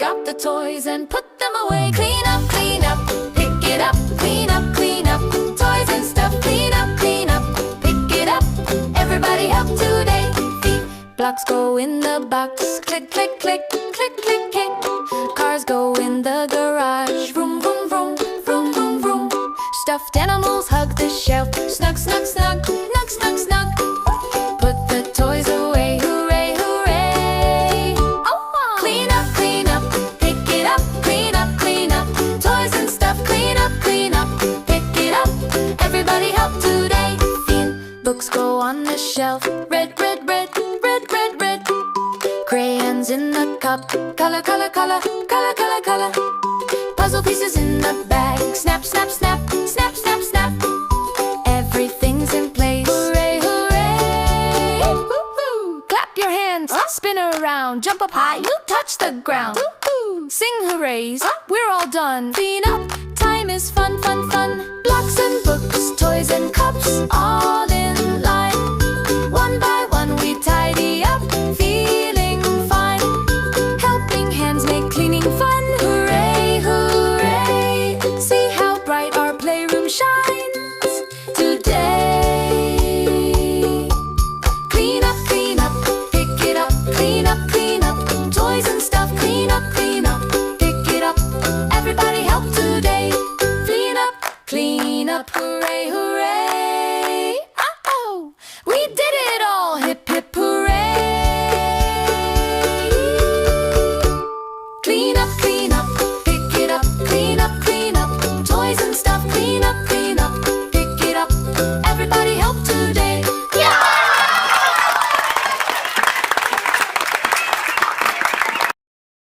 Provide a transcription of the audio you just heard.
up the toys and put them away. Clean up, pick it up, clean up, toys and stuff. Clean up, pick it up. Everybody help today. Feet, blocks go in the box. Click, click, click, click, click, click. Cars go in the garage. Vroom, vroom, vroom, vroom, vroom, vroom. Stuffed animals hug the shelf. Snug, snug, snug, snug, snug, snug. Put the toys away. Hooray, hooray. Oh, clean up, pick it up, clean up. Toys and stuff. Clean up, pick it up. Everybody help today. Books go on the shelf. Red, red, red, red, red, red. Crayons in the cup. Color, color, color, color, color, color. Puzzle pieces in the bag. Snap, snap, snap, snap, snap, snap. Everything's in place. Hooray, hooray. Woo-hoo. Clap your hands, spin around, jump up high, you touch the ground. Woo-hoo. Sing hoorays, we're all done. Clean up, time is fun, fun, fun. Blocks and books, toys and cups.